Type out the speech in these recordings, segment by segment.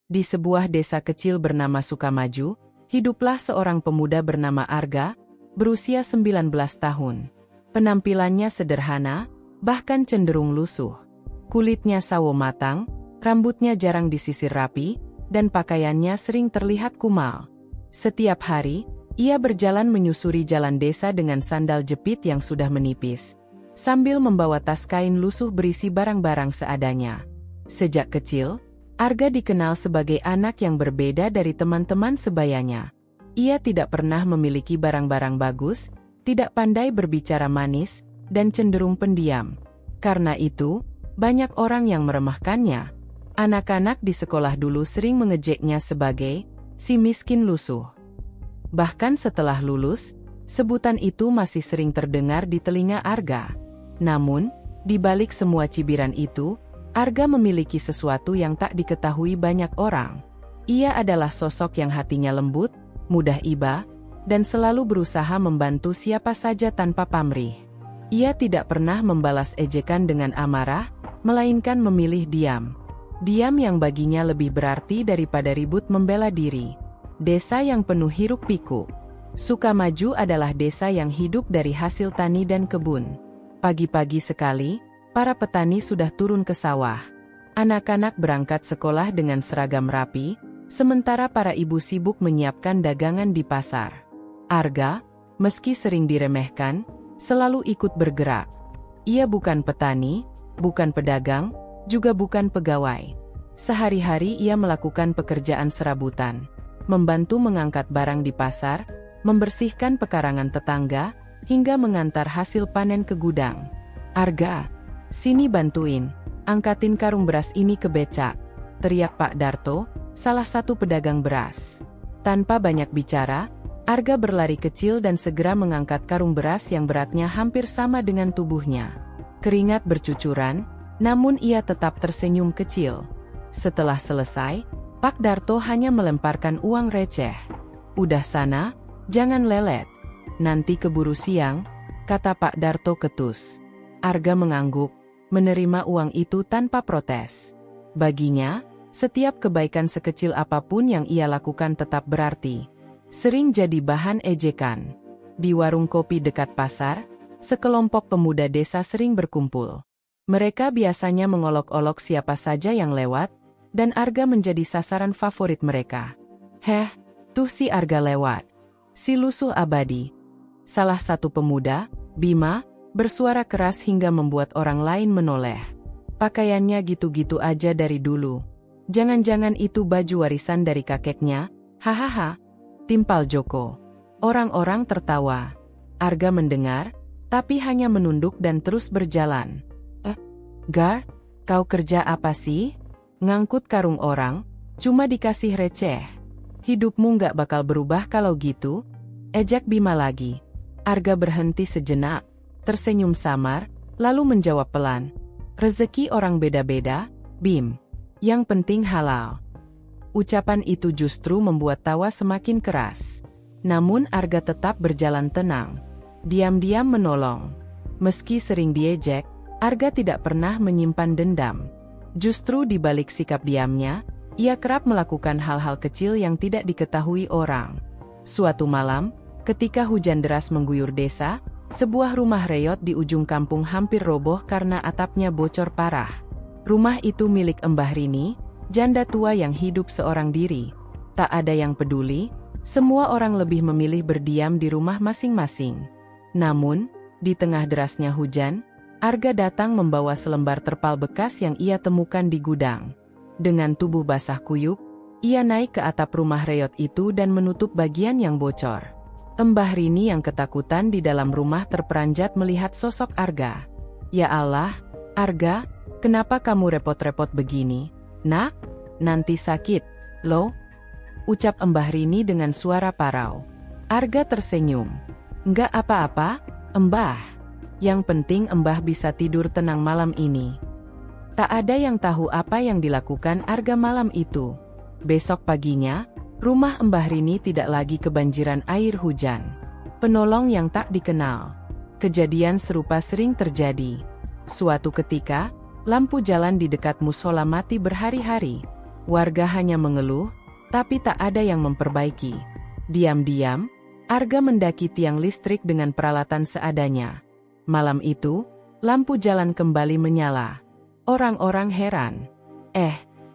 Di sebuah desa kecil bernama Sukamaju, hiduplah seorang pemuda bernama Arga, berusia 19 tahun. Penampilannya sederhana, bahkan cenderung lusuh. Kulitnya sawo matang, rambutnya jarang disisir rapi, dan pakaiannya sering terlihat kumal. Setiap hari, ia berjalan menyusuri jalan desa dengan sandal jepit yang sudah menipis, sambil membawa tas kain lusuh berisi barang-barang seadanya. Sejak kecil, Arga dikenal sebagai anak yang berbeda dari teman-teman sebayanya. Ia tidak pernah memiliki barang-barang bagus, tidak pandai berbicara manis, dan cenderung pendiam. Karena itu, banyak orang yang meremehkannya. Anak-anak di sekolah dulu sering mengejeknya sebagai si miskin lusuh. Bahkan setelah lulus, sebutan itu masih sering terdengar di telinga Arga. Namun, di balik semua cibiran itu, Arga memiliki sesuatu yang tak diketahui banyak orang. Ia adalah sosok yang hatinya lembut, mudah iba, dan selalu berusaha membantu siapa saja tanpa pamrih. Ia tidak pernah membalas ejekan dengan amarah, melainkan memilih diam. Diam yang baginya lebih berarti daripada ribut membela diri. Desa yang penuh hiruk-pikuk. Sukamaju adalah desa yang hidup dari hasil tani dan kebun. Pagi-pagi sekali, para petani sudah turun ke sawah. Anak-anak berangkat sekolah dengan seragam rapi, sementara para ibu sibuk menyiapkan dagangan di pasar. Arga, meski sering diremehkan, selalu ikut bergerak. Ia bukan petani, bukan pedagang, juga bukan pegawai. Sehari-hari ia melakukan pekerjaan serabutan, membantu mengangkat barang di pasar, membersihkan pekarangan tetangga, hingga mengantar hasil panen ke gudang. Arga, sini bantuin, angkatin karung beras ini ke becak, teriak Pak Darto, salah satu pedagang beras. Tanpa banyak bicara, Arga berlari kecil dan segera mengangkat karung beras yang beratnya hampir sama dengan tubuhnya. Keringat bercucuran, namun ia tetap tersenyum kecil. Setelah selesai, Pak Darto hanya melemparkan uang receh. "Udah sana, jangan lelet. Nanti keburu siang," kata Pak Darto ketus. Arga mengangguk, menerima uang itu tanpa protes. Baginya, setiap kebaikan sekecil apapun yang ia lakukan tetap berarti. Sering jadi bahan ejekan. Di warung kopi dekat pasar, sekelompok pemuda desa sering berkumpul. Mereka biasanya mengolok-olok siapa saja yang lewat, dan Arga menjadi sasaran favorit mereka. "Heh, tuh si Arga lewat. Si lusuh abadi." Salah satu pemuda, Bima, bersuara keras hingga membuat orang lain menoleh. "Pakaiannya gitu-gitu aja dari dulu. Jangan-jangan itu baju warisan dari kakeknya, hahaha," timpal Joko. Orang-orang tertawa. Arga mendengar, tapi hanya menunduk dan terus berjalan. "Gar, kau kerja apa sih? Ngangkut karung orang, cuma dikasih receh. Hidupmu nggak bakal berubah kalau gitu," ejak Bima lagi. Arga berhenti sejenak, tersenyum samar, lalu menjawab pelan. "Rezeki orang beda-beda, Bim. Yang penting halal." Ucapan itu justru membuat tawa semakin keras. Namun Arga tetap berjalan tenang. Diam-diam menolong. Meski sering diejek, Arga tidak pernah menyimpan dendam. Justru di balik sikap diamnya, ia kerap melakukan hal-hal kecil yang tidak diketahui orang. Suatu malam, ketika hujan deras mengguyur desa, sebuah rumah reyot di ujung kampung hampir roboh karena atapnya bocor parah. Rumah itu milik Mbah Rini, janda tua yang hidup seorang diri. Tak ada yang peduli, semua orang lebih memilih berdiam di rumah masing-masing. Namun, di tengah derasnya hujan, Arga datang membawa selembar terpal bekas yang ia temukan di gudang. Dengan tubuh basah kuyup, ia naik ke atap rumah reyot itu dan menutup bagian yang bocor. Mbah Rini yang ketakutan di dalam rumah terperanjat melihat sosok Arga. "Ya Allah, Arga, kenapa kamu repot-repot begini? Nak, nanti sakit, loh," ucap Mbah Rini dengan suara parau. Arga tersenyum. "Enggak apa-apa, Mbah. Yang penting Mbah bisa tidur tenang malam ini." Tak ada yang tahu apa yang dilakukan Arga malam itu. Besok paginya, rumah Mbah Rini tidak lagi kebanjiran air hujan. Penolong yang tak dikenal. Kejadian serupa sering terjadi. Suatu ketika, lampu jalan di dekat musola mati berhari-hari. Warga hanya mengeluh, tapi tak ada yang memperbaiki. Diam-diam, Arga mendaki tiang listrik dengan peralatan seadanya. Malam itu, lampu jalan kembali menyala. Orang-orang heran.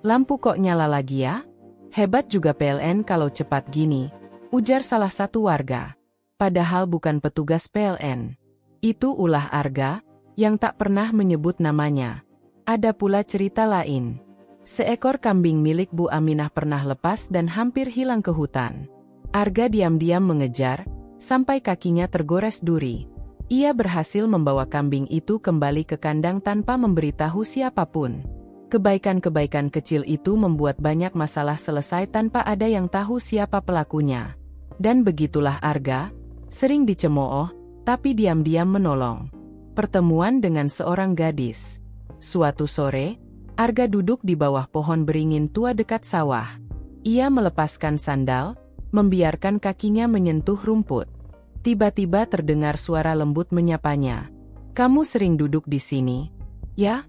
Lampu kok nyala lagi ya? Hebat juga PLN kalau cepat gini, ujar salah satu warga. Padahal bukan petugas PLN. Itu ulah Arga, yang tak pernah menyebut namanya. Ada pula cerita lain. Seekor kambing milik Bu Aminah pernah lepas dan hampir hilang ke hutan. Arga diam-diam mengejar, sampai kakinya tergores duri. Ia berhasil membawa kambing itu kembali ke kandang tanpa memberitahu siapapun. Kebaikan-kebaikan kecil itu membuat banyak masalah selesai tanpa ada yang tahu siapa pelakunya. Dan begitulah Arga, sering dicemooh, tapi diam-diam menolong. Pertemuan dengan seorang gadis. Suatu sore, Arga duduk di bawah pohon beringin tua dekat sawah. Ia melepaskan sandal, membiarkan kakinya menyentuh rumput. Tiba-tiba terdengar suara lembut menyapanya. "Kamu sering duduk di sini, ya?"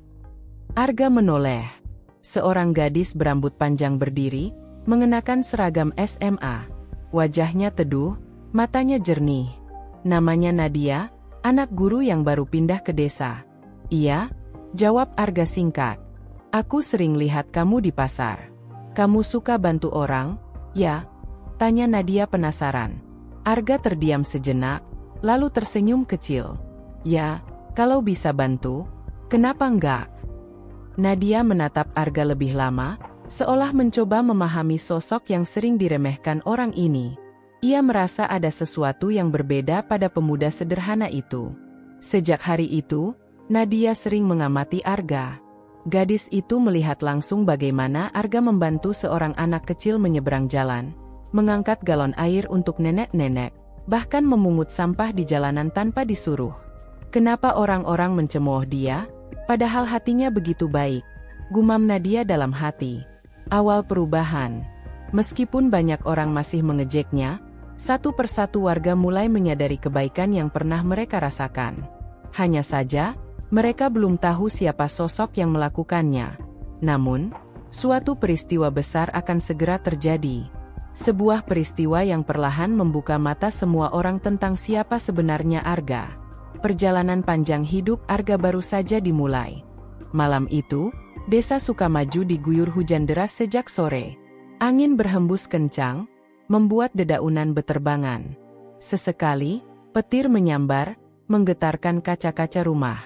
Arga menoleh. Seorang gadis berambut panjang berdiri, mengenakan seragam SMA. Wajahnya teduh, matanya jernih. Namanya Nadia, anak guru yang baru pindah ke desa. "Iya," jawab Arga singkat. "Aku sering lihat kamu di pasar. Kamu suka bantu orang, ya?" tanya Nadia penasaran. Arga terdiam sejenak, lalu tersenyum kecil. "Ya, kalau bisa bantu, kenapa enggak?" Nadia menatap Arga lebih lama, seolah mencoba memahami sosok yang sering diremehkan orang ini. Ia merasa ada sesuatu yang berbeda pada pemuda sederhana itu. Sejak hari itu, Nadia sering mengamati Arga. Gadis itu melihat langsung bagaimana Arga membantu seorang anak kecil menyeberang jalan, mengangkat galon air untuk nenek-nenek, bahkan memungut sampah di jalanan tanpa disuruh. Kenapa orang-orang mencemooh dia, padahal hatinya begitu baik? Gumam Nadia dalam hati. Awal perubahan. Meskipun banyak orang masih mengejeknya, satu persatu warga mulai menyadari kebaikan yang pernah mereka rasakan. Hanya saja, mereka belum tahu siapa sosok yang melakukannya. Namun, suatu peristiwa besar akan segera terjadi. Sebuah peristiwa yang perlahan membuka mata semua orang tentang siapa sebenarnya Arga. Perjalanan panjang hidup Arga baru saja dimulai. Malam itu, desa Sukamaju diguyur hujan deras sejak sore. Angin berhembus kencang, membuat dedaunan beterbangan. Sesekali, petir menyambar, menggetarkan kaca-kaca rumah.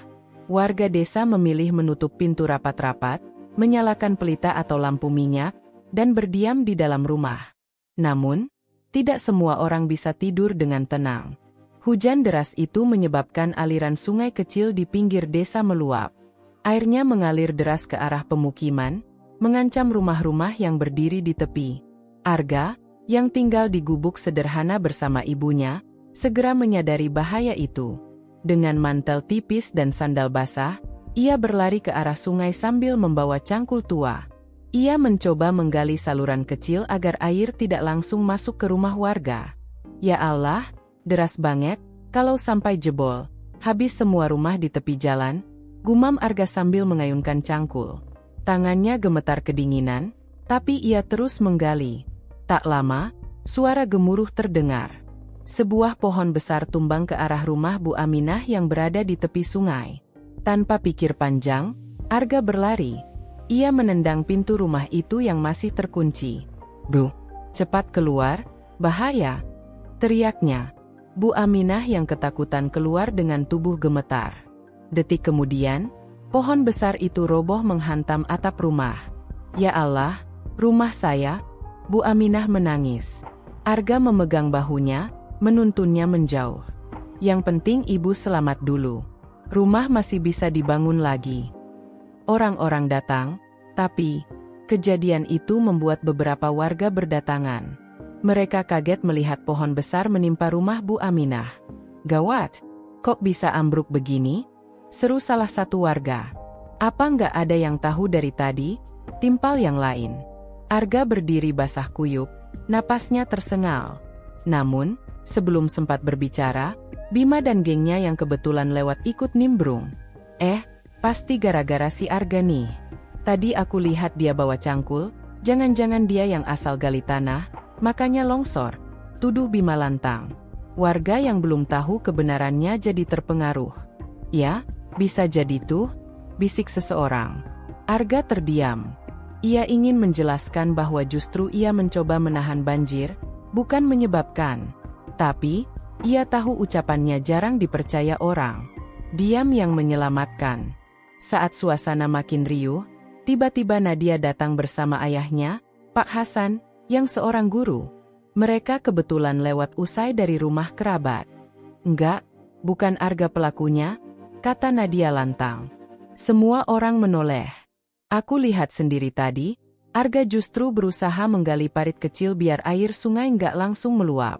Warga desa memilih menutup pintu rapat-rapat, menyalakan pelita atau lampu minyak, dan berdiam di dalam rumah. Namun, tidak semua orang bisa tidur dengan tenang. Hujan deras itu menyebabkan aliran sungai kecil di pinggir desa meluap. Airnya mengalir deras ke arah pemukiman, mengancam rumah-rumah yang berdiri di tepi. Arga, yang tinggal di gubuk sederhana bersama ibunya, segera menyadari bahaya itu. Dengan mantel tipis dan sandal basah, ia berlari ke arah sungai sambil membawa cangkul tua. Ia mencoba menggali saluran kecil agar air tidak langsung masuk ke rumah warga. Ya Allah, deras banget, kalau sampai jebol, habis semua rumah di tepi jalan, gumam Arga sambil mengayunkan cangkul. Tangannya gemetar kedinginan, tapi ia terus menggali. Tak lama, suara gemuruh terdengar. Sebuah pohon besar tumbang ke arah rumah Bu Aminah yang berada di tepi sungai. Tanpa pikir panjang, Arga berlari. Ia menendang pintu rumah itu yang masih terkunci. "Bu, cepat keluar, bahaya!" teriaknya. Bu Aminah yang ketakutan keluar dengan tubuh gemetar. Detik kemudian, pohon besar itu roboh menghantam atap rumah. "Ya Allah, rumah saya!" Bu Aminah menangis. Arga memegang bahunya, menuntunnya menjauh. "Yang penting ibu selamat dulu. Rumah masih bisa dibangun lagi." Orang-orang datang, tapi kejadian itu membuat beberapa warga berdatangan. Mereka kaget melihat pohon besar menimpa rumah Bu Aminah. "Gawat, kok bisa ambruk begini?" seru salah satu warga. "Apa nggak ada yang tahu dari tadi?" timpal yang lain. Arga berdiri basah kuyup, napasnya tersengal. Namun, sebelum sempat berbicara, Bima dan gengnya yang kebetulan lewat ikut nimbrung. Pasti gara-gara si Arga nih. Tadi aku lihat dia bawa cangkul, Jangan-jangan dia yang asal gali tanah, makanya longsor, tuduh Bima lantang. Warga yang belum tahu kebenarannya jadi terpengaruh. Ya, bisa jadi tuh, bisik seseorang. Arga terdiam. Ia ingin menjelaskan bahwa justru ia mencoba menahan banjir, bukan menyebabkan. Tapi, ia tahu ucapannya jarang dipercaya orang. Diam yang menyelamatkan. Saat suasana makin riuh, tiba-tiba Nadia datang bersama ayahnya, Pak Hasan, yang seorang guru. Mereka kebetulan lewat usai dari rumah kerabat. Enggak, bukan Arga pelakunya, kata Nadia lantang. Semua orang menoleh. Aku lihat sendiri tadi, Arga justru berusaha menggali parit kecil biar air sungai nggak langsung meluap.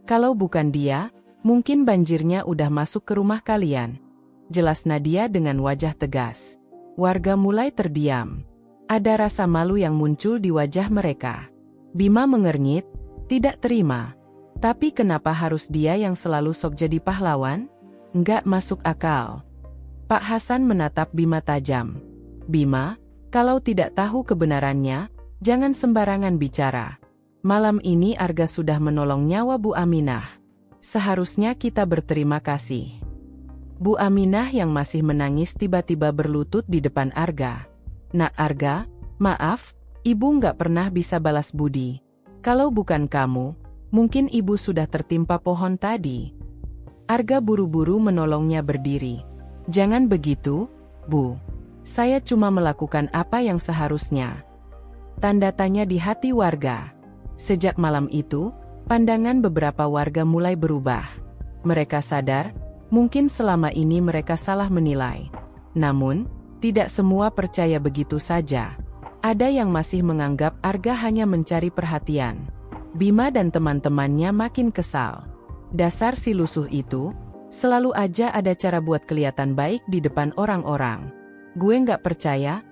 Kalau bukan dia, mungkin banjirnya udah masuk ke rumah kalian. Jelas Nadia dengan wajah tegas. Warga mulai terdiam. Ada rasa malu yang muncul di wajah mereka. Bima mengernyit, tidak terima. Tapi kenapa harus dia yang selalu sok jadi pahlawan? Nggak masuk akal. Pak Hasan menatap Bima tajam. Bima, kalau tidak tahu kebenarannya, jangan sembarangan bicara. Malam ini Arga sudah menolong nyawa Bu Aminah. Seharusnya kita berterima kasih. Bu Aminah yang masih menangis tiba-tiba berlutut di depan Arga. Nak Arga, maaf, ibu nggak pernah bisa balas budi. Kalau bukan kamu, mungkin ibu sudah tertimpa pohon tadi. Arga buru-buru menolongnya berdiri. Jangan begitu, Bu. Saya cuma melakukan apa yang seharusnya. Tanda tanya di hati warga. Sejak malam itu, pandangan beberapa warga mulai berubah. Mereka sadar, mungkin selama ini mereka salah menilai. Namun, tidak semua percaya begitu saja. Ada yang masih menganggap Arga hanya mencari perhatian. Bima dan teman-temannya makin kesal. Dasar si lusuh itu, selalu aja ada cara buat kelihatan baik di depan orang-orang. Gue nggak percaya,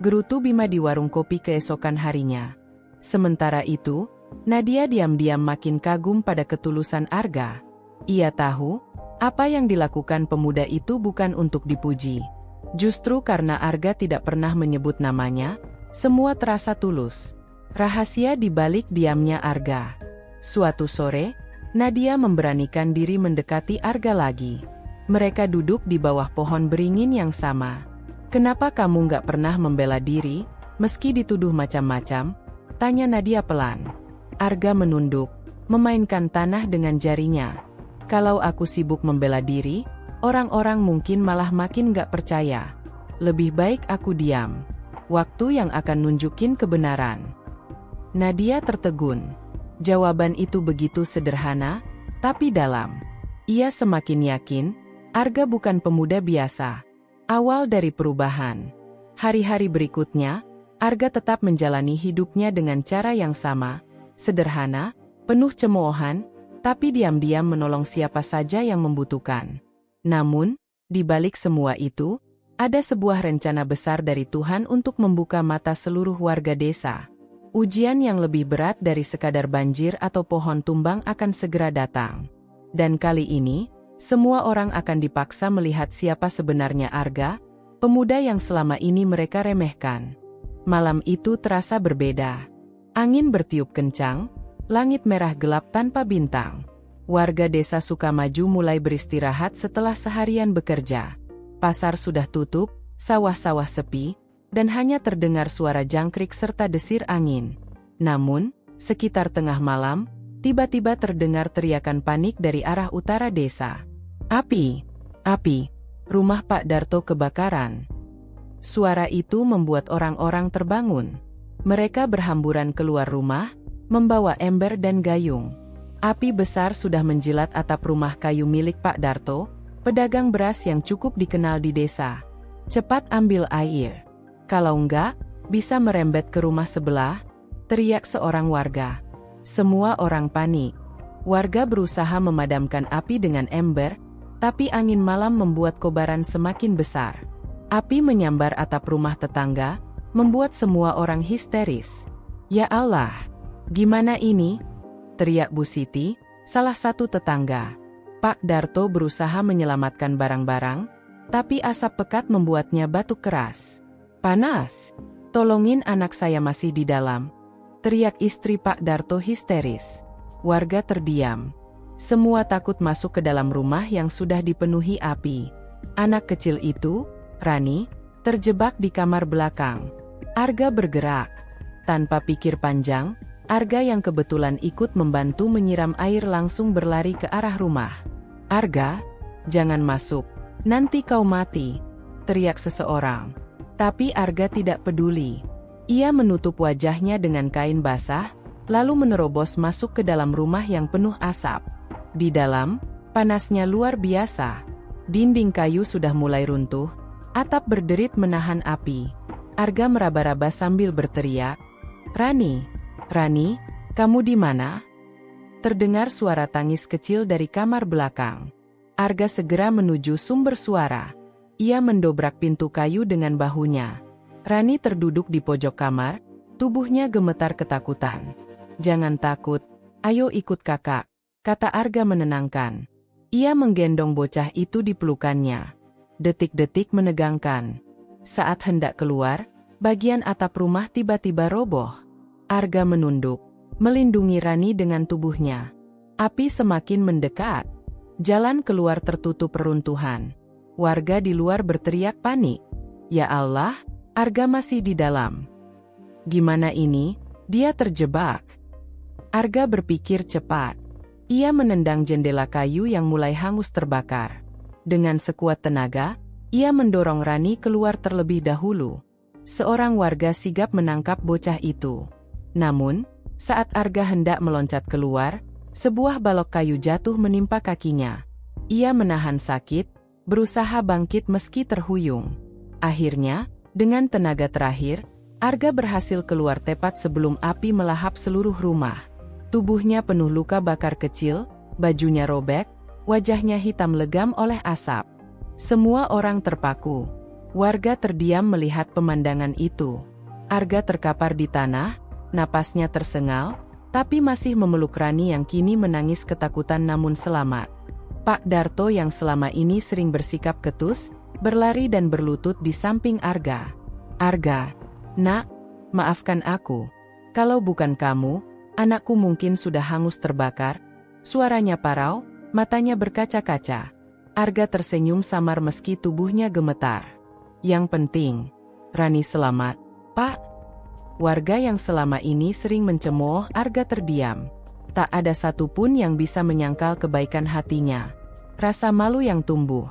gerutu Bima di warung kopi keesokan harinya. Sementara itu, Nadia diam-diam makin kagum pada ketulusan Arga. Ia tahu, apa yang dilakukan pemuda itu bukan untuk dipuji. Justru karena Arga tidak pernah menyebut namanya, semua terasa tulus. Rahasia di balik diamnya Arga. Suatu sore, Nadia memberanikan diri mendekati Arga lagi. Mereka duduk di bawah pohon beringin yang sama. Kenapa kamu nggak pernah membela diri, meski dituduh macam-macam? Tanya Nadia pelan. Arga menunduk, memainkan tanah dengan jarinya. Kalau aku sibuk membela diri, orang-orang mungkin malah makin nggak percaya. Lebih baik aku diam. Waktu yang akan nunjukin kebenaran. Nadia tertegun. Jawaban itu begitu sederhana, tapi dalam. Ia semakin yakin, Arga bukan pemuda biasa. Awal dari perubahan. Hari-hari berikutnya, Arga tetap menjalani hidupnya dengan cara yang sama, sederhana, penuh cemoohan, tapi diam-diam menolong siapa saja yang membutuhkan. Namun, di balik semua itu, ada sebuah rencana besar dari Tuhan untuk membuka mata seluruh warga desa. Ujian yang lebih berat dari sekadar banjir atau pohon tumbang akan segera datang. Dan kali ini, semua orang akan dipaksa melihat siapa sebenarnya Arga, pemuda yang selama ini mereka remehkan. Malam itu terasa berbeda. Angin bertiup kencang, langit merah gelap tanpa bintang. Warga desa Sukamaju mulai beristirahat setelah seharian bekerja. Pasar sudah tutup, sawah-sawah sepi, dan hanya terdengar suara jangkrik serta desir angin. Namun, sekitar tengah malam, tiba-tiba terdengar teriakan panik dari arah utara desa. Api! Api! Rumah Pak Darto kebakaran. Suara itu membuat orang-orang terbangun. Mereka berhamburan keluar rumah, membawa ember dan gayung. Api besar sudah menjilat atap rumah kayu milik Pak Darto, pedagang beras yang cukup dikenal di desa. Cepat ambil air. Kalau enggak, bisa merembet ke rumah sebelah, teriak seorang warga. Semua orang panik. Warga berusaha memadamkan api dengan ember, tapi angin malam membuat kobaran semakin besar. Api menyambar atap rumah tetangga, membuat semua orang histeris. Ya Allah, gimana ini? Teriak Bu Siti, salah satu tetangga. Pak Darto berusaha menyelamatkan barang-barang, tapi asap pekat membuatnya batuk keras. Panas! "Tolongin anak saya masih di dalam," teriak istri Pak Darto histeris. Warga terdiam. Semua takut masuk ke dalam rumah yang sudah dipenuhi api. Anak kecil itu, Rani, terjebak di kamar belakang. Arga bergerak. Tanpa pikir panjang, Arga yang kebetulan ikut membantu menyiram air langsung berlari ke arah rumah. "Arga, jangan masuk, nanti kau mati," teriak seseorang. Tapi Arga tidak peduli. Ia menutup wajahnya dengan kain basah, lalu menerobos masuk ke dalam rumah yang penuh asap. Di dalam, panasnya luar biasa. Dinding kayu sudah mulai runtuh, atap berderit menahan api. Arga meraba-raba sambil berteriak, "Rani, Rani, kamu di mana?" Terdengar suara tangis kecil dari kamar belakang. Arga segera menuju sumber suara. Ia mendobrak pintu kayu dengan bahunya. Rani terduduk di pojok kamar, tubuhnya gemetar ketakutan. "Jangan takut, ayo ikut kakak," kata Arga menenangkan. Ia menggendong bocah itu di pelukannya. Detik-detik menegangkan. Saat hendak keluar, bagian atap rumah tiba-tiba roboh. Arga menunduk, melindungi Rani dengan tubuhnya. Api semakin mendekat. Jalan keluar tertutup reruntuhan. Warga di luar berteriak panik. "Ya Allah, Arga masih di dalam. Gimana ini? Dia terjebak." Arga berpikir cepat. Ia menendang jendela kayu yang mulai hangus terbakar. Dengan sekuat tenaga, ia mendorong Rani keluar terlebih dahulu. Seorang warga sigap menangkap bocah itu. Namun, saat Arga hendak meloncat keluar, sebuah balok kayu jatuh menimpa kakinya. Ia menahan sakit, berusaha bangkit meski terhuyung. Akhirnya, dengan tenaga terakhir, Arga berhasil keluar tepat sebelum api melahap seluruh rumah. Tubuhnya penuh luka bakar kecil, bajunya robek, wajahnya hitam legam oleh asap. Semua orang terpaku. Warga terdiam melihat pemandangan itu. Arga terkapar di tanah, napasnya tersengal, tapi masih memeluk Rani yang kini menangis ketakutan namun selamat. Pak Darto yang selama ini sering bersikap ketus, berlari dan berlutut di samping Arga. "Arga, nak, maafkan aku. Kalau bukan kamu, anakku mungkin sudah hangus terbakar." Suaranya parau, matanya berkaca-kaca. Arga tersenyum samar meski tubuhnya gemetar. "Yang penting, Rani selamat, Pak." Warga yang selama ini sering mencemooh Arga terdiam. Tak ada satupun yang bisa menyangkal kebaikan hatinya. Rasa malu yang tumbuh.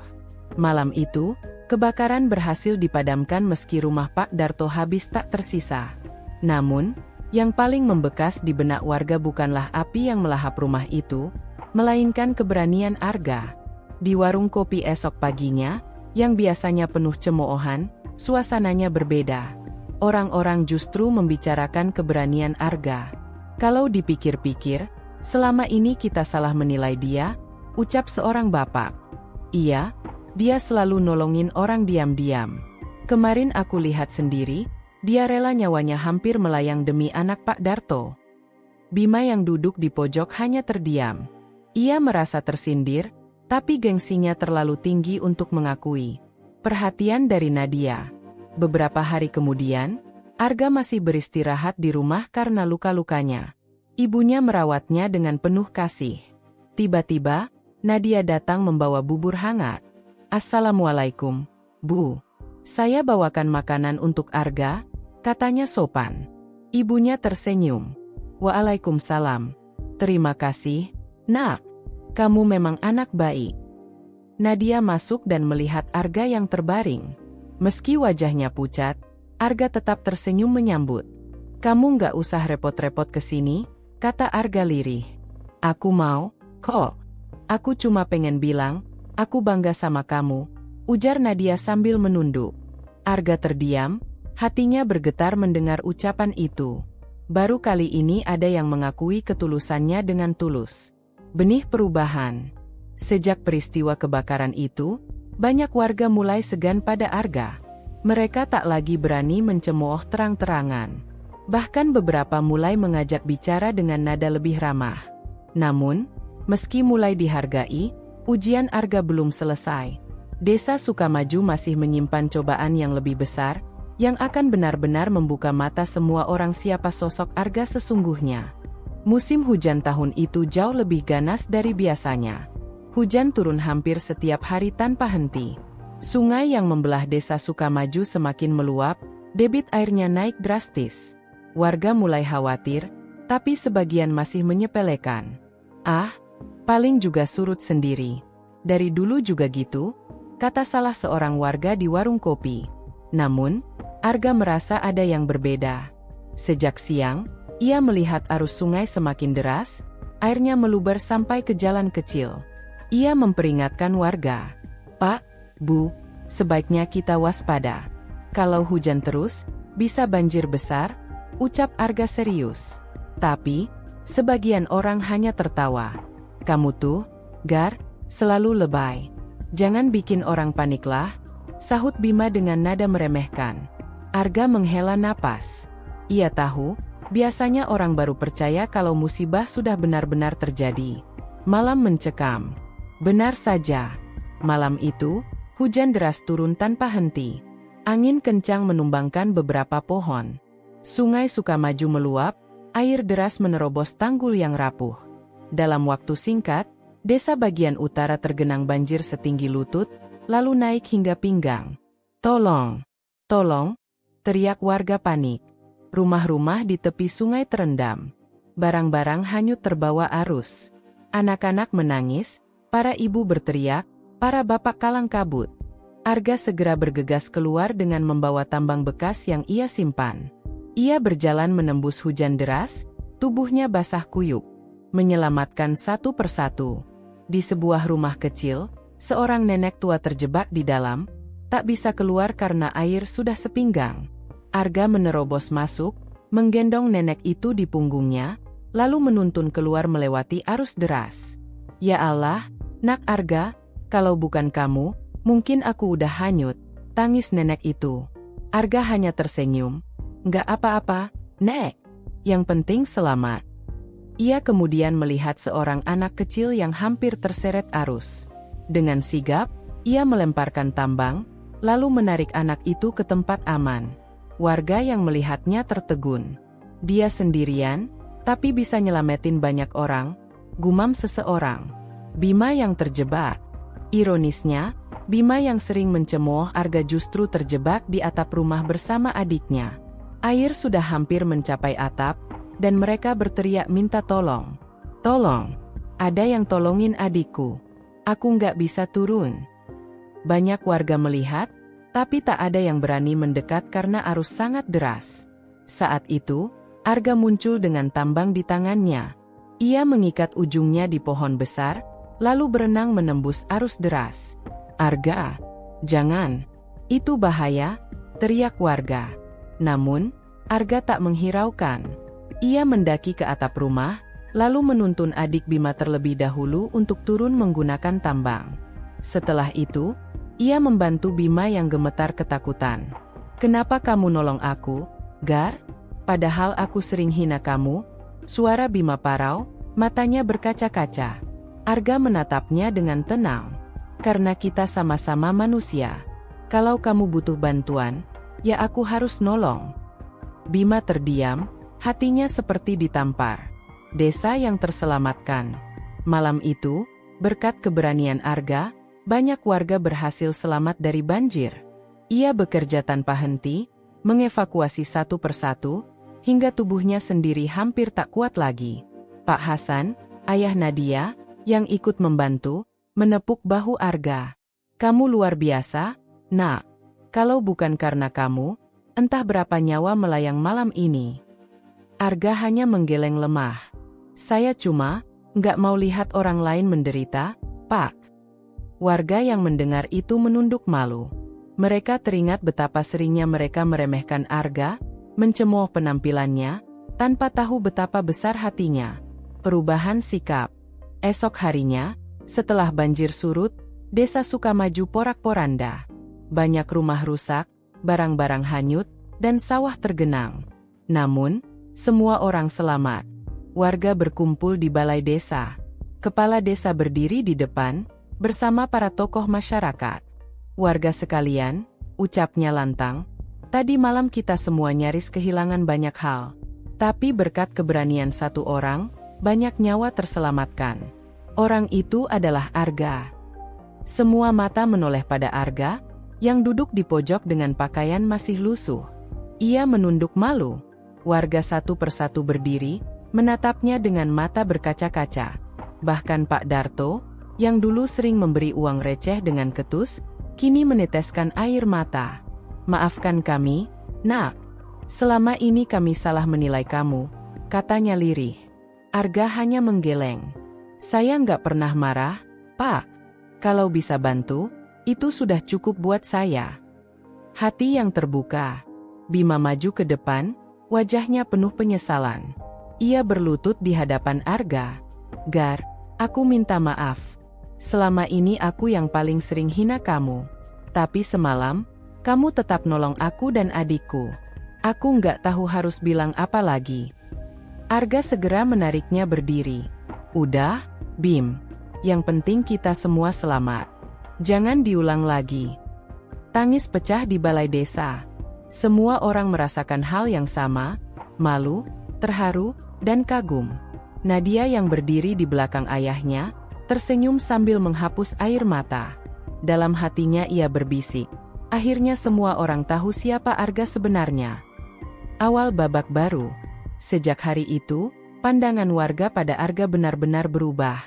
Malam itu, kebakaran berhasil dipadamkan meski rumah Pak Darto habis tak tersisa. Namun, yang paling membekas di benak warga bukanlah api yang melahap rumah itu, melainkan keberanian Arga. Di warung kopi esok paginya, yang biasanya penuh cemoohan, suasananya berbeda. Orang-orang justru membicarakan keberanian Arga. "Kalau dipikir-pikir, selama ini kita salah menilai dia," ucap seorang bapak. "Iya, dia selalu nolongin orang diam-diam. Kemarin aku lihat sendiri, dia rela nyawanya hampir melayang demi anak Pak Darto." Bima yang duduk di pojok hanya terdiam. Ia merasa tersindir, tapi gengsinya terlalu tinggi untuk mengakui. Perhatian dari Nadia. Beberapa hari kemudian, Arga masih beristirahat di rumah karena luka-lukanya. Ibunya merawatnya dengan penuh kasih. Tiba-tiba, Nadia datang membawa bubur hangat. "Assalamualaikum, Bu. Saya bawakan makanan untuk Arga," katanya sopan. Ibunya tersenyum. "Waalaikumsalam. Terima kasih, Nak. Kamu memang anak baik." Nadia masuk dan melihat Arga yang terbaring. Meski wajahnya pucat, Arga tetap tersenyum menyambut. "Kamu nggak usah repot-repot kesini," kata Arga lirih. "Aku mau, kok. Aku cuma pengen bilang, aku bangga sama kamu," ujar Nadia sambil menunduk. Arga terdiam, hatinya bergetar mendengar ucapan itu. Baru kali ini ada yang mengakui ketulusannya dengan tulus. Benih perubahan. Sejak peristiwa kebakaran itu, banyak warga mulai segan pada Arga. Mereka tak lagi berani mencemooh terang-terangan. Bahkan beberapa mulai mengajak bicara dengan nada lebih ramah. Namun, meski mulai dihargai, ujian Arga belum selesai. Desa Sukamaju masih menyimpan cobaan yang lebih besar, yang akan benar-benar membuka mata semua orang siapa sosok Arga sesungguhnya. Musim hujan tahun itu jauh lebih ganas dari biasanya. Hujan turun hampir setiap hari tanpa henti. Sungai yang membelah desa Sukamaju semakin meluap, debit airnya naik drastis. Warga mulai khawatir, tapi sebagian masih menyepelekan. Ah, paling juga surut sendiri. Dari dulu juga gitu, kata salah seorang warga di warung kopi. Namun, Arga merasa ada yang berbeda. Sejak siang, ia melihat arus sungai semakin deras, airnya meluber sampai ke jalan kecil. Ia memperingatkan warga, "Pak, Bu, sebaiknya kita waspada. Kalau hujan terus, bisa banjir besar," ucap Arga serius. Tapi, sebagian orang hanya tertawa. "Kamu tuh, Gar, selalu lebay. Jangan bikin orang paniklah," sahut Bima dengan nada meremehkan. Arga menghela napas. Ia tahu, biasanya orang baru percaya kalau musibah sudah benar-benar terjadi. Malam mencekam. Benar saja. Malam itu, hujan deras turun tanpa henti. Angin kencang menumbangkan beberapa pohon. Sungai Sukamaju meluap, air deras menerobos tanggul yang rapuh. Dalam waktu singkat, desa bagian utara tergenang banjir setinggi lutut, lalu naik hingga pinggang. "Tolong! Tolong!" teriak warga panik. Rumah-rumah di tepi sungai terendam. Barang-barang hanyut terbawa arus. Anak-anak menangis, para ibu berteriak, para bapak kalang kabut. Arga segera bergegas keluar dengan membawa tambang bekas yang ia simpan. Ia berjalan menembus hujan deras, tubuhnya basah kuyup, menyelamatkan satu persatu. Di sebuah rumah kecil, seorang nenek tua terjebak di dalam, tak bisa keluar karena air sudah sepinggang. Arga menerobos masuk, menggendong nenek itu di punggungnya, lalu menuntun keluar melewati arus deras. "Ya Allah, Nak Arga, kalau bukan kamu, mungkin aku udah hanyut," tangis nenek itu. Arga hanya tersenyum. "Nggak apa-apa, Nek. Yang penting selamat." Ia kemudian melihat seorang anak kecil yang hampir terseret arus. Dengan sigap, ia melemparkan tambang, lalu menarik anak itu ke tempat aman. Warga yang melihatnya tertegun. "Dia sendirian, tapi bisa nyelamatin banyak orang," gumam seseorang. Bima yang terjebak. Ironisnya, Bima yang sering mencemooh Arga justru terjebak di atap rumah bersama adiknya. Air sudah hampir mencapai atap, dan mereka berteriak minta tolong. "Tolong! Ada yang tolongin adikku. Aku nggak bisa turun." Banyak warga melihat, tapi tak ada yang berani mendekat karena arus sangat deras. Saat itu, Arga muncul dengan tambang di tangannya. Ia mengikat ujungnya di pohon besar, lalu berenang menembus arus deras. "Arga, jangan! Itu bahaya!" teriak warga. Namun, Arga tak menghiraukan. Ia mendaki ke atap rumah, lalu menuntun adik Bima terlebih dahulu untuk turun menggunakan tambang. Setelah itu, ia membantu Bima yang gemetar ketakutan. "Kenapa kamu nolong aku, Gar? Padahal aku sering hina kamu," suara Bima parau, matanya berkaca-kaca. Arga menatapnya dengan tenang. "Karena kita sama-sama manusia. Kalau kamu butuh bantuan, ya aku harus nolong." Bima terdiam, hatinya seperti ditampar. Desa yang terselamatkan. Malam itu, berkat keberanian Arga, banyak warga berhasil selamat dari banjir. Ia bekerja tanpa henti, mengevakuasi satu persatu, hingga tubuhnya sendiri hampir tak kuat lagi. Pak Hasan, ayah Nadia, yang ikut membantu, menepuk bahu Arga. "Kamu luar biasa, Nak. Kalau bukan karena kamu, entah berapa nyawa melayang malam ini." Arga hanya menggeleng lemah. "Saya cuma nggak mau lihat orang lain menderita, Pak." Warga yang mendengar itu menunduk malu. Mereka teringat betapa seringnya mereka meremehkan Arga, mencemooh penampilannya, tanpa tahu betapa besar hatinya. Perubahan sikap. Esok harinya, setelah banjir surut, desa Sukamaju porak-poranda. Banyak rumah rusak, barang-barang hanyut, dan sawah tergenang. Namun, semua orang selamat. Warga berkumpul di balai desa. Kepala desa berdiri di depan, bersama para tokoh masyarakat. "Warga sekalian," ucapnya lantang, Tadi malam kita semua nyaris kehilangan banyak hal. Tapi berkat keberanian satu orang, banyak nyawa terselamatkan. Orang itu adalah Arga. Semua mata menoleh pada Arga, yang duduk di pojok dengan pakaian masih lusuh. Ia menunduk malu. Warga satu persatu berdiri, menatapnya dengan mata berkaca-kaca. Bahkan Pak Darto, yang dulu sering memberi uang receh dengan ketus, kini meneteskan air mata. "Maafkan kami, Nak. Selama ini kami salah menilai kamu," katanya lirih. Arga hanya menggeleng. "Saya nggak pernah marah, Pak. Kalau bisa bantu, itu sudah cukup buat saya." Hati yang terbuka. Bima maju ke depan, wajahnya penuh penyesalan. Ia berlutut di hadapan Arga. "Gar, aku minta maaf. Selama ini aku yang paling sering hina kamu. Tapi semalam, kamu tetap nolong aku dan adikku. Aku nggak tahu harus bilang apa lagi." Arga segera menariknya berdiri. "Udah, Bim. Yang penting kita semua selamat. Jangan diulang lagi." Tangis pecah di balai desa. Semua orang merasakan hal yang sama, malu, terharu, dan kagum. Nadia yang berdiri di belakang ayahnya, tersenyum sambil menghapus air mata. Dalam hatinya ia berbisik. Akhirnya semua orang tahu siapa Arga sebenarnya. Awal babak baru. Sejak hari itu, pandangan warga pada Arga benar-benar berubah.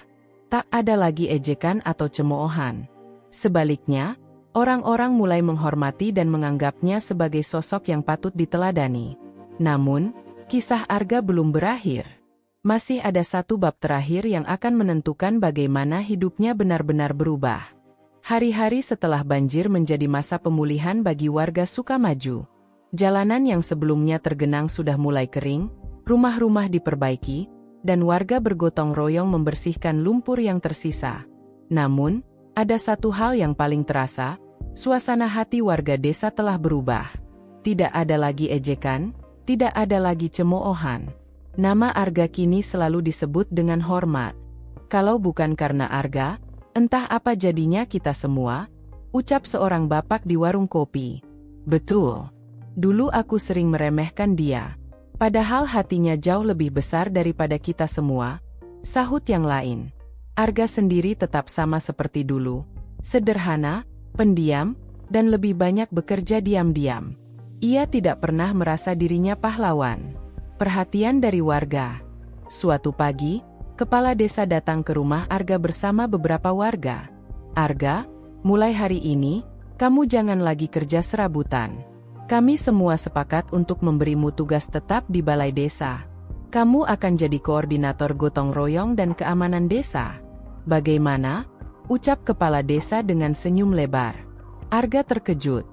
Tak ada lagi ejekan atau cemoohan. Sebaliknya, orang-orang mulai menghormati dan menganggapnya sebagai sosok yang patut diteladani. Namun, kisah Arga belum berakhir. Masih ada satu bab terakhir yang akan menentukan bagaimana hidupnya benar-benar berubah. Hari-hari setelah banjir menjadi masa pemulihan bagi warga Sukamaju. Jalanan yang sebelumnya tergenang sudah mulai kering, rumah-rumah diperbaiki, dan warga bergotong royong membersihkan lumpur yang tersisa. Namun, ada satu hal yang paling terasa, suasana hati warga desa telah berubah. Tidak ada lagi ejekan, tidak ada lagi cemoohan. Nama Arga kini selalu disebut dengan hormat. Kalau bukan karena Arga, entah apa jadinya kita semua, ucap seorang bapak di warung kopi. "Betul. Dulu aku sering meremehkan dia. Padahal hatinya jauh lebih besar daripada kita semua," sahut yang lain. Arga sendiri tetap sama seperti dulu. Sederhana, pendiam, dan lebih banyak bekerja diam-diam. Ia tidak pernah merasa dirinya pahlawan. Perhatian dari warga. Suatu pagi, kepala desa datang ke rumah Arga bersama beberapa warga. "Arga, mulai hari ini, kamu jangan lagi kerja serabutan. Kami semua sepakat untuk memberimu tugas tetap di balai desa. Kamu akan jadi koordinator gotong royong dan keamanan desa. Bagaimana?" ucap kepala desa dengan senyum lebar. Arga terkejut.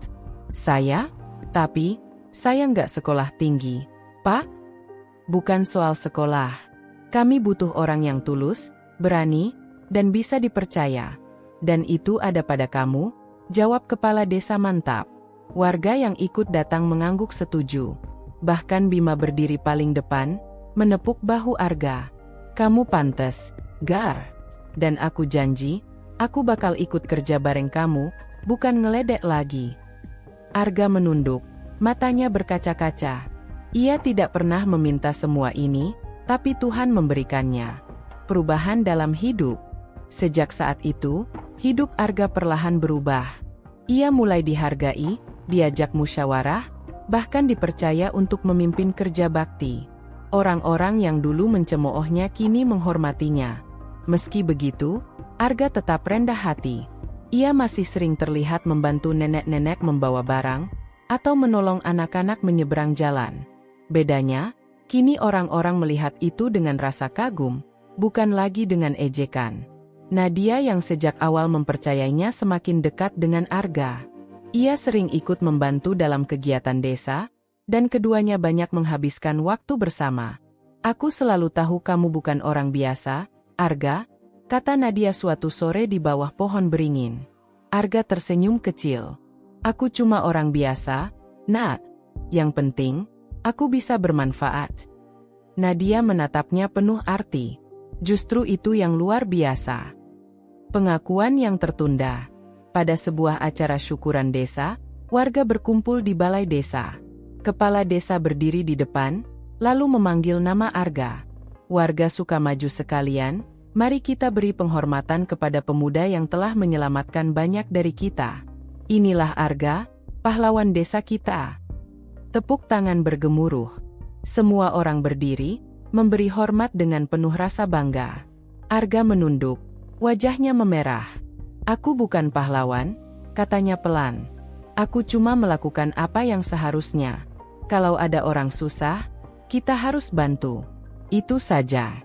"Saya? Tapi, saya nggak sekolah tinggi, Pak." "Bukan soal sekolah. Kami butuh orang yang tulus, berani, dan bisa dipercaya. Dan itu ada pada kamu," jawab kepala desa mantap. Warga yang ikut datang mengangguk setuju. Bahkan Bima berdiri paling depan, menepuk bahu Arga. "Kamu pantes, Gar. Dan aku janji, aku bakal ikut kerja bareng kamu, bukan ngeledek lagi." Arga menunduk, matanya berkaca-kaca. Ia tidak pernah meminta semua ini, tapi Tuhan memberikannya. Perubahan dalam hidup. Sejak saat itu, hidup Arga perlahan berubah. Ia mulai dihargai, diajak musyawarah, bahkan dipercaya untuk memimpin kerja bakti. Orang-orang yang dulu mencemoohnya kini menghormatinya. Meski begitu, Arga tetap rendah hati. Ia masih sering terlihat membantu nenek-nenek membawa barang, atau menolong anak-anak menyeberang jalan. Bedanya, kini orang-orang melihat itu dengan rasa kagum, bukan lagi dengan ejekan. Nadia yang sejak awal mempercayainya semakin dekat dengan Arga. Ia sering ikut membantu dalam kegiatan desa, dan keduanya banyak menghabiskan waktu bersama. "Aku selalu tahu kamu bukan orang biasa, Arga," kata Nadia suatu sore di bawah pohon beringin. Arga tersenyum kecil. "Aku cuma orang biasa, Nak. Yang penting, aku bisa bermanfaat." Nadia menatapnya penuh arti. Justru itu yang luar biasa. Pengakuan yang tertunda. Pada sebuah acara syukuran desa, Warga berkumpul di balai desa. Kepala desa berdiri di depan, lalu memanggil nama Arga. Warga Sukamaju sekalian, mari kita beri penghormatan kepada pemuda yang telah menyelamatkan banyak dari kita. Inilah Arga, pahlawan desa kita. Tepuk tangan bergemuruh. Semua orang berdiri, memberi hormat dengan penuh rasa bangga. Arga menunduk, wajahnya memerah. Aku bukan pahlawan, katanya pelan. Aku cuma melakukan apa yang seharusnya. Kalau ada orang susah, kita harus bantu. Itu saja.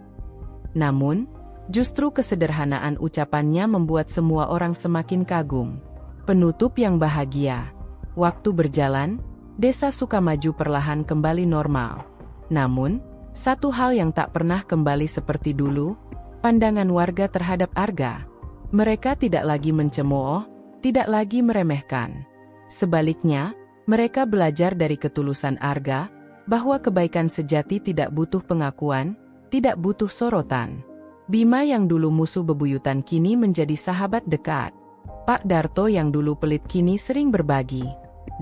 Namun, justru kesederhanaan ucapannya membuat semua orang semakin kagum. Penutup yang bahagia. Waktu berjalan, desa Sukamaju perlahan kembali normal. Namun, satu hal yang tak pernah kembali seperti dulu, pandangan warga terhadap Arga. Mereka tidak lagi mencemooh, tidak lagi meremehkan. Sebaliknya, mereka belajar dari ketulusan Arga, bahwa kebaikan sejati tidak butuh pengakuan, tidak butuh sorotan. Bima yang dulu musuh bebuyutan kini menjadi sahabat dekat. Pak Darto yang dulu pelit kini sering berbagi.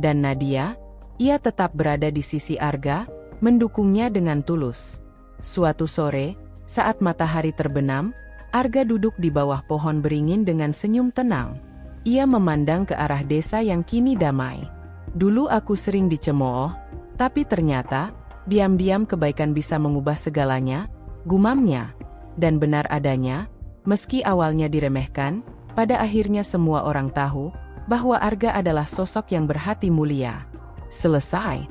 Dan Nadia, ia tetap berada di sisi Arga, mendukungnya dengan tulus. Suatu sore, saat matahari terbenam, Arga duduk di bawah pohon beringin dengan senyum tenang. Ia memandang ke arah desa yang kini damai. Dulu aku sering dicemooh, tapi ternyata, diam-diam kebaikan bisa mengubah segalanya, gumamnya. Dan benar adanya, meski awalnya diremehkan, pada akhirnya semua orang tahu, bahwa Arga adalah sosok yang berhati mulia. Selesai.